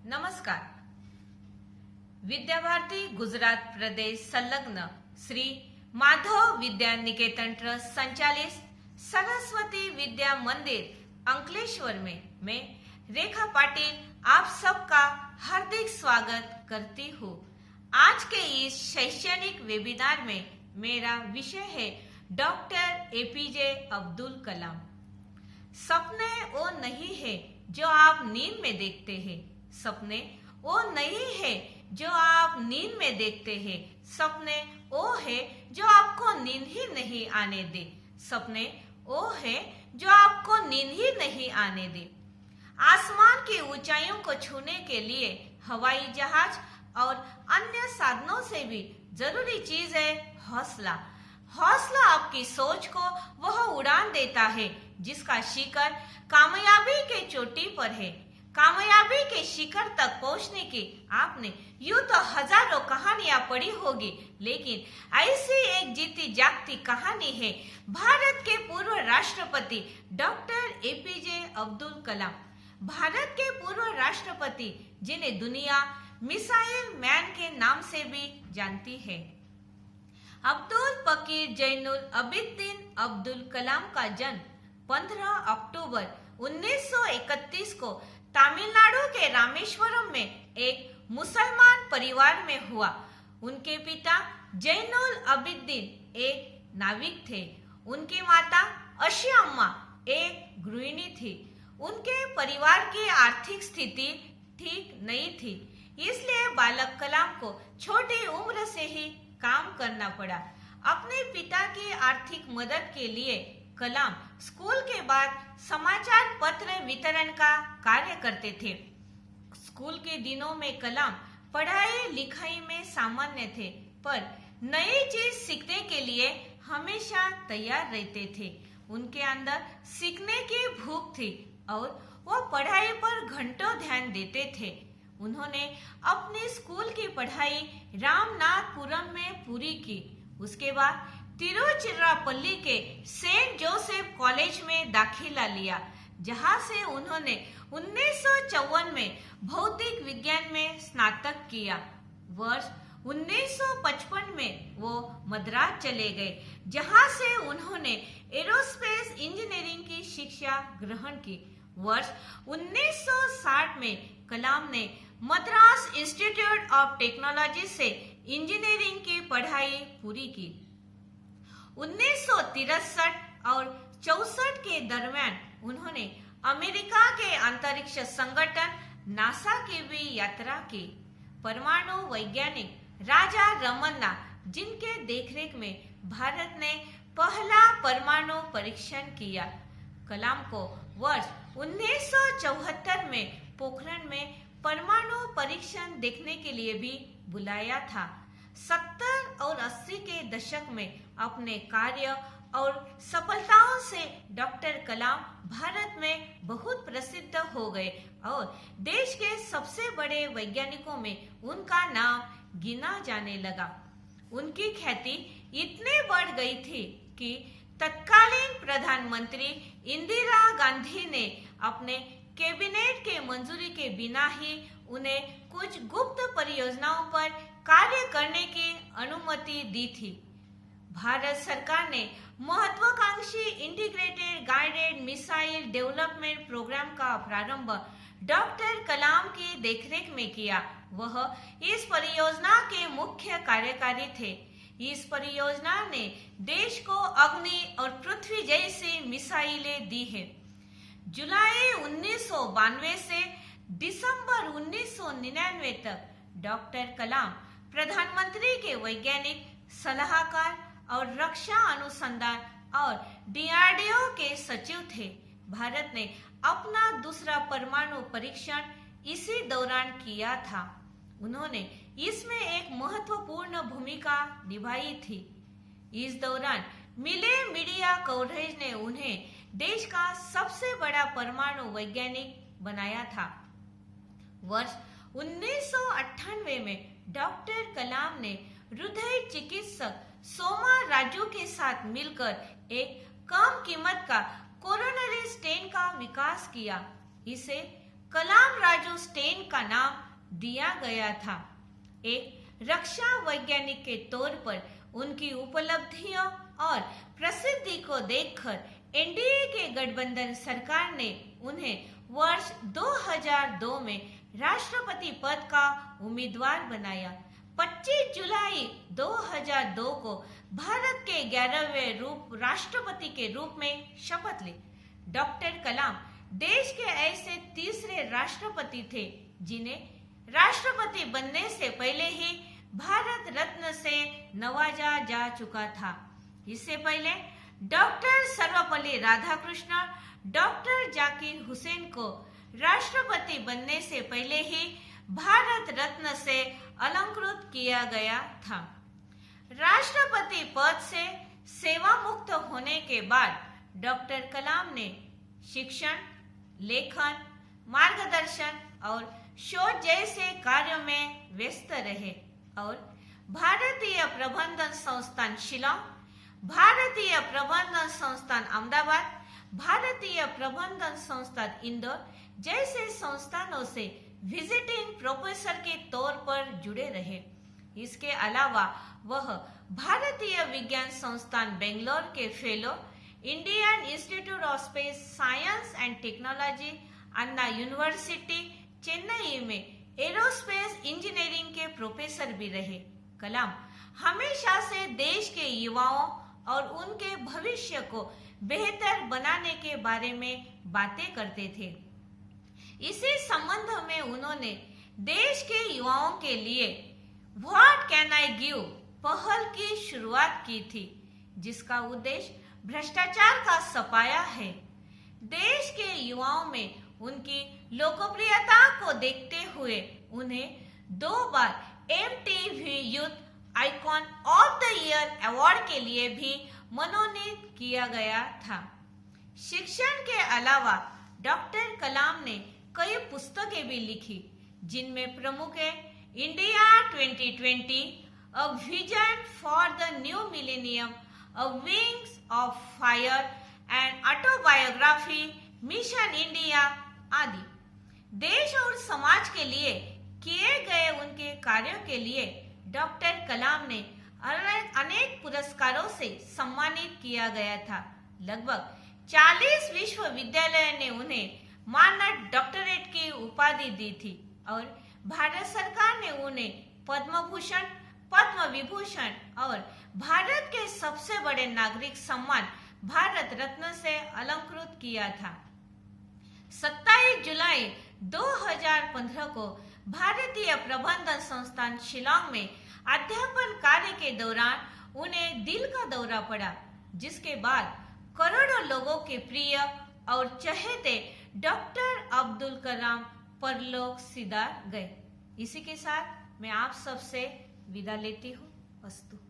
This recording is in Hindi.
नमस्कार. विद्याभारती गुजरात प्रदेश संलग्न श्री माधव विद्या निकेतन ट्रस्ट संचालित सरस्वती विद्या मंदिर अंकलेश्वर में मैं रेखा पाटिल आप सबका हार्दिक स्वागत करती हूँ. आज के इस शैक्षणिक वेबिनार में मेरा विषय है डॉक्टर एपीजे अब्दुल कलाम. सपने वो नहीं है जो आप नींद में देखते हैं. सपने वो नहीं है जो आप नींद में देखते हैं. सपने वो है जो आपको नींद ही नहीं आने दे. सपने वो है जो आपको नींद ही नहीं आने दे. आसमान की ऊंचाइयों को छूने के लिए हवाई जहाज और अन्य साधनों से भी जरूरी चीज है हौसला. हौसला आपकी सोच को वह उड़ान देता है जिसका शिखर कामयाबी के चोटी पर है. कामयाबी के शिखर तक पहुंचने की आपने यूं तो हजारों कहानियां पढ़ी होगी, लेकिन ऐसी एक जीती जागती कहानी है भारत के पूर्व राष्ट्रपति डॉक्टर एपीजे अब्दुल कलाम. भारत के पूर्व राष्ट्रपति जिन्हें दुनिया मिसाइल मैन के नाम से भी जानती है. अब्दुल पकीर जैनुल अबिदीन अब्दुल कलाम का जन्म 15 अक्टूबर 1931 को तमिलनाडु के रामेश्वरम में एक मुसलमान परिवार में हुआ. उनके पिता जैनुल अबिदीन एक नाविक थे. उनकी माता अशियाम्मा एक गृहिणी थी. उनके परिवार की आर्थिक स्थिति ठीक नहीं थी, इसलिए बालक कलाम को छोटी उम्र से ही काम करना पड़ा. अपने पिता की आर्थिक मदद के लिए कलाम स्कूल के बाद समाचार पत्र वितरण का कार्य करते थे. स्कूल के दिनों में कलाम पढ़ाई लिखाई में सामान्य थे, पर नई चीज सीखने के लिए हमेशा तैयार रहते थे. उनके अंदर सीखने की भूख थी और वो पढ़ाई पर घंटों ध्यान देते थे. उन्होंने अपनी स्कूल की पढ़ाई रामनाथपुरम में पूरी की. उसके बाद तिरुचिरापल्ली के सेंट जोसेफ कॉलेज में दाखिला लिया, जहां से उन्होंने 1954 में भौतिक विज्ञान में स्नातक किया. वर्ष 1955 में वो मद्रास चले गए, जहां से उन्होंने एरोस्पेस इंजीनियरिंग की शिक्षा ग्रहण की. वर्ष 1960 में कलाम ने मद्रास इंस्टीट्यूट ऑफ टेक्नोलॉजी से इंजीनियरिंग की पढ़ाई पूरी की. 1963 और 64 के दरमियान उन्होंने अमेरिका के अंतरिक्ष संगठन नासा की भी यात्रा की. परमाणु वैज्ञानिक राजा रमन्ना, जिनके देखरेख में भारत ने पहला परमाणु परीक्षण किया. कलाम को वर्ष 1974 में पोखरण में परमाणु परीक्षण देखने के लिए भी बुलाया था. 70 और 80 के दशक में अपने कार्य और सफलताओं से डॉक्टर कलाम भारत में बहुत प्रसिद्ध हो गए और देश के सबसे बड़े वैज्ञानिकों में उनका नाम गिना जाने लगा. उनकी ख्याति इतने बढ़ गई थी कि तत्कालीन प्रधानमंत्री इंदिरा गांधी ने अपने कैबिनेट के मंजूरी के बिना ही उन्हें कुछ गुप्त परियोजनाओं पर कार्य करने की अनुमति दी थी. भारत सरकार ने महत्वाकांक्षी integrated guided missile development program का प्रारंभ डॉक्टर कलाम की देखरेख में किया. वह इस परियोजना के मुख्य कार्यकारी थे. इस परियोजना ने देश को अग्नि और पृथ्वी जैसी मिसाइलें दी है. जुलाई 1992 से दिसंबर 1999 तक डॉक्टर कलाम प्रधानमंत्री के वैज्ञानिक सलाहकार और रक्षा अनुसंधान और डीआरडीओ के सचिव थे. भारत ने अपना दूसरा परमाणु परीक्षण इसी दौरान किया था. उन्होंने इसमें एक महत्वपूर्ण भूमिका निभाई थी. इस दौरान मिले मीडिया कवरेज ने उन्हें देश का सबसे बड़ा परमाणु वैज्ञानिक बनाया था. वर्ष 1998 में डॉक्टर कलाम ने हृदय चिकित्सक सोमा राजू के साथ मिलकर एक कम कीमत का कोरोनरी स्टेंट का विकास किया. इसे कलाम राजू स्टेन का नाम दिया गया था। एक रक्षा वैज्ञानिक के तौर पर उनकी उपलब्धियों और प्रसिद्धि को देखकर एनडीए के गठबंधन सरकार ने उन्हें वर्ष 2002 में राष्ट्रपति पद का उम्मीदवार बनाया। 25 जुलाई 2002 को भारत के 11वें राष्ट्रपति के रूप में शपथ ली। डॉक्टर कलाम देश के ऐसे तीसरे राष्ट्रपति थे जिन्हें राष्ट्रपति बनने से पहले ही भारत रत्न से नवाजा जा चुका था। इससे पहले डॉक्टर सर्वपल्ली राधाकृष्णन, डॉक्टर जाकिर हुसैन को राष्ट्रपति बनने से पहले ही भारत रत्न से अलंकृत किया गया था। राष्ट्रपति पद से सेवा मुक्त होने के बाद डॉक्टर कलाम ने शिक्षण, लेखन, मार्गदर्शन और शोध जैसे कार्यों में व्यस्त रहे और भारतीय प्रबंधन संस्थान शिलांग, भारतीय प्रबंधन संस्थान अहमदाबाद, भारतीय प्रबंधन संस्थान इंदौर जैसे संस्थानों से विजिटिंग प्रोफेसर के तौर पर जुड़े रहे। इसके अलावा वह भारतीय विज्ञान संस्थान बेंगलोर के fellow, Indian institute of space science and technology, Anna university Chennai में एरोस्पेस इंजीनियरिंग के प्रोफेसर भी रहे। कलाम हमेशा से देश के युवाओं और उनके भविष्य को बेहतर बनाने के बारे में बातें करते थे। इसी संबंध में उन्होंने देश के युवाओं के लिए व्हाट कैन आई गिव पहल की शुरुआत की थी, जिसका उद्देश्य भ्रष्टाचार का सफाया है। देश के युवाओं में उनकी लोकप्रियता को देखते हुए उन्हें 2 बार MTV youth icon of the year award के लिए भी मनोनीत किया गया था। शिक्षण के अलावा डॉक्टर कलाम ने कई पुस्तकें भी लिखी, जिनमें प्रमुख है India 2020, a vision for the new millennium, a wings of fire and autobiography, mission India आदि। देश और समाज के लिए किए गए उनके कार्यों के लिए डॉक्टर कलाम ने अनेक पुरस्कारों से सम्मानित किया गया था। लगभग 40 विश्वविद्यालयों ने उन्हें मानद डॉक्टरेट की उपाधि दी थी और भारत सरकार ने उन्हें पद्म भूषण, पद्म विभूषण और भारत के सबसे बड़े नागरिक सम्मान भारत रत्न से अलंकृत किया था। 27 जुलाई 2015 को भारतीय प्रबंधन संस्थान शिलांग में अध्यापन कार्य के दौरान उन्हें दिल का दौरा पड़ा, जिसके बाद करोड़ों लोगों के प्रिय और चहेते डॉक्टर अब्दुल कलाम परलोक सिधार गए। इसी के साथ मैं आप सबसे विदा लेती हूँ। अस्तु।